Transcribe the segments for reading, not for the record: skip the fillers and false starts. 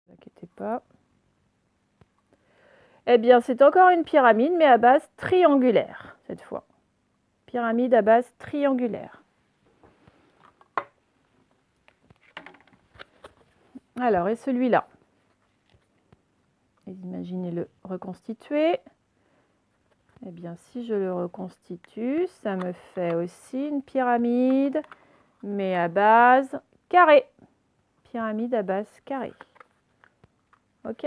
Ne vous inquiétez pas. Eh bien, c'est encore une pyramide, mais à base triangulaire, cette fois. Pyramide à base triangulaire. Alors, et celui-là? Imaginez le reconstituer. Eh bien, si je le reconstitue, ça me fait aussi une pyramide, mais à base carrée. Pyramide à base carrée. OK?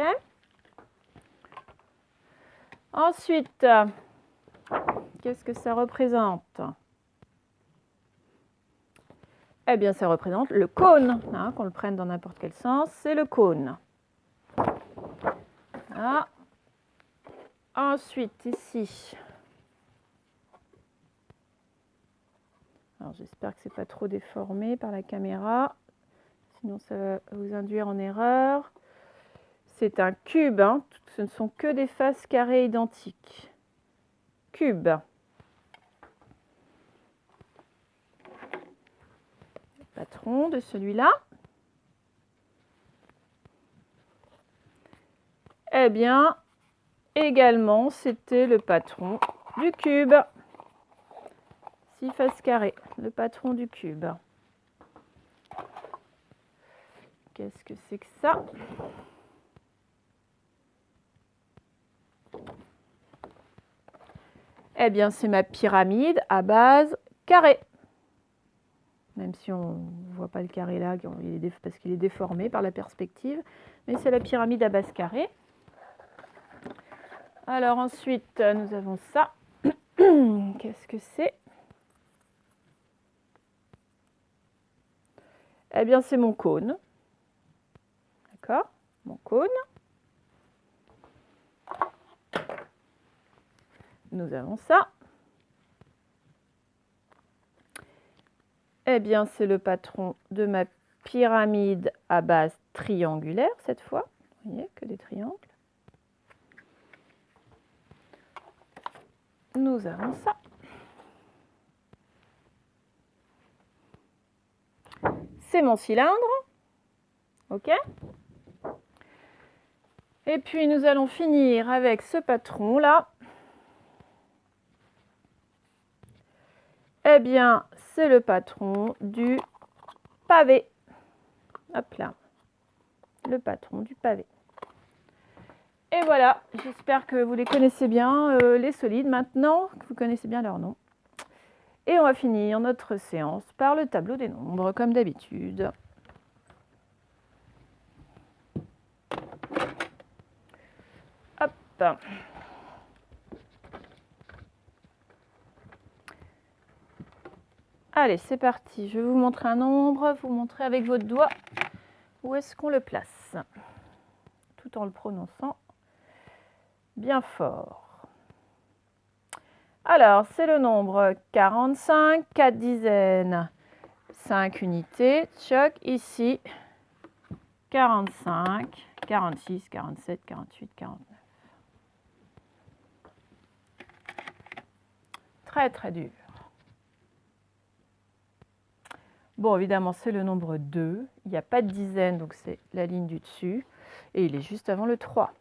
Ensuite, qu'est-ce que ça représente? Eh bien, ça représente le cône. Hein, qu'on le prenne dans n'importe quel sens, c'est le cône. Voilà. Ensuite, ici. Alors, j'espère que ce n'est pas trop déformé par la caméra. Sinon, ça va vous induire en erreur. C'est un cube. Hein. Ce ne sont que des faces carrées identiques. Cube. Le patron de celui-là. Eh bien, également, c'était le patron du cube. 6 faces carrées, le patron du cube. Qu'est-ce que c'est que ça? Eh bien, c'est ma pyramide à base carrée. Même si on ne voit pas le carré là, parce qu'il est déformé par la perspective. Mais c'est la pyramide à base carrée. Alors ensuite, nous avons ça. Qu'est-ce que c'est? Eh bien, c'est mon cône. D'accord? Mon cône. Nous avons ça. Eh bien, c'est le patron de ma pyramide à base triangulaire, cette fois. Vous voyez, que des triangles. Nous avons ça. C'est mon cylindre. OK? Et puis, nous allons finir avec ce patron-là. Eh bien, c'est le patron du pavé. Hop là. Le patron du pavé. Et voilà, j'espère que vous les connaissez bien, les solides maintenant, que vous connaissez bien leur nom. Et on va finir notre séance par le tableau des nombres, comme d'habitude. Hop. Allez, c'est parti. Je vais vous montrer un nombre, vous montrer avec votre doigt où est-ce qu'on le place, tout en le prononçant bien fort. Alors, c'est le nombre 45, 4 dizaines, 5 unités. Choc, ici, 45, 46, 47, 48, 49. Très, très dur. Bon, évidemment, c'est le nombre 2. Il n'y a pas de dizaine, donc c'est la ligne du dessus. Et il est juste avant le 3.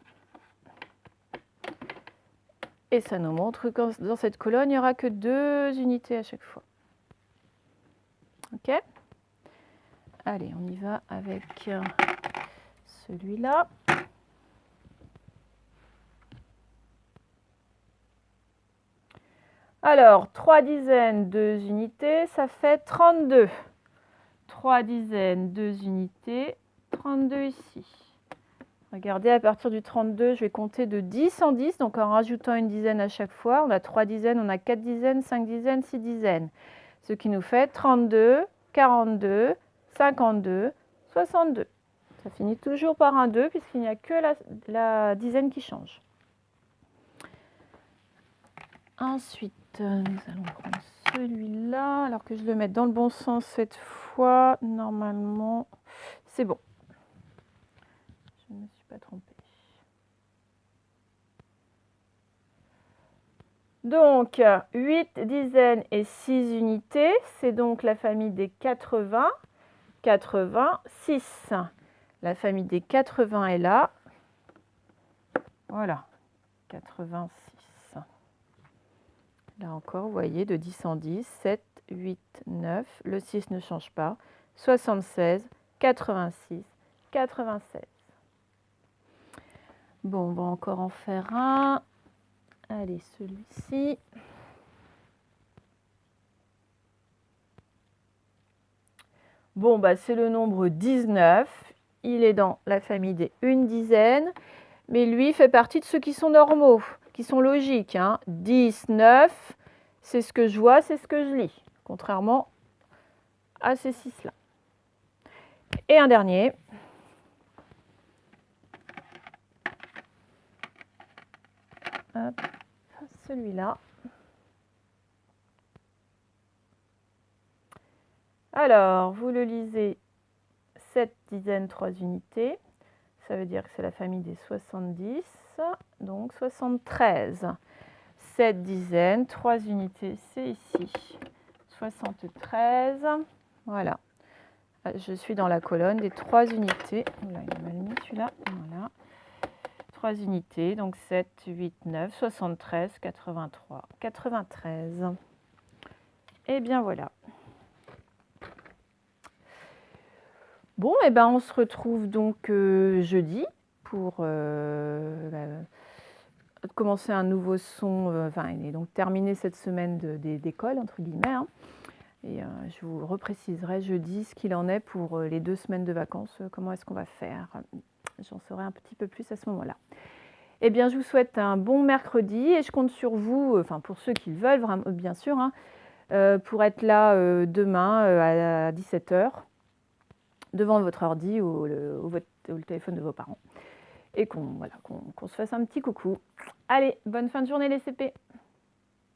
Et ça nous montre que dans cette colonne, il n'y aura que 2 unités à chaque fois. OK? Allez, on y va avec celui-là. Alors, 3 dizaines, 2 unités, ça fait 32. 3 dizaines, 2 unités, 32 ici. Regardez, à partir du 32, je vais compter de 10 en 10, donc en rajoutant une dizaine à chaque fois. On a 3 dizaines, on a 4 dizaines, 5 dizaines, 6 dizaines. Ce qui nous fait 32, 42, 52, 62. Ça finit toujours par un 2 puisqu'il n'y a que la dizaine qui change. Ensuite, nous allons prendre celui-là, alors que je le mette dans le bon sens cette fois. Normalement, c'est bon. Je ne me suis pas trompée. Donc, 8 dizaines et 6 unités, c'est donc la famille des 80, 86. La famille des 80 est là. Voilà, 86. Là encore, vous voyez, de 10 en 10, 7, 8, 9. Le 6 ne change pas. 76, 86, 96. Bon, on va encore en faire un. Allez, celui-ci. Bon, bah, c'est le nombre 19. Il est dans la famille des une dizaine. Mais lui fait partie de ceux qui sont normaux, qui sont logiques. Hein. 10, 9, c'est ce que je vois, c'est ce que je lis. Contrairement à ces 6-là. Et un dernier. Celui-là. Alors, vous le lisez 7 dizaines, 3 unités. Ça veut dire que c'est la famille des 70, donc 73. 7 dizaines, 3 unités, c'est ici. 73, voilà. Je suis dans la colonne des 3 unités. Oula, il est mal mis celui-là. Voilà. 3 unités, donc 7, 8, 9, 73, 83, 93. Et bien voilà. Bon, et ben on se retrouve donc jeudi pour commencer un nouveau son, et donc terminer cette semaine d'école, entre guillemets. Hein. Et je vous repréciserai jeudi ce qu'il en est pour les 2 semaines de vacances, comment est-ce qu'on va faire. J'en saurai un petit peu plus à ce moment-là. Eh bien, je vous souhaite un bon mercredi et je compte sur vous, enfin pour ceux qui le veulent, vraiment, bien sûr, hein, pour être là demain à 17 h devant votre ordi ou le téléphone de vos parents et qu'on se fasse un petit coucou. Allez, bonne fin de journée les CP.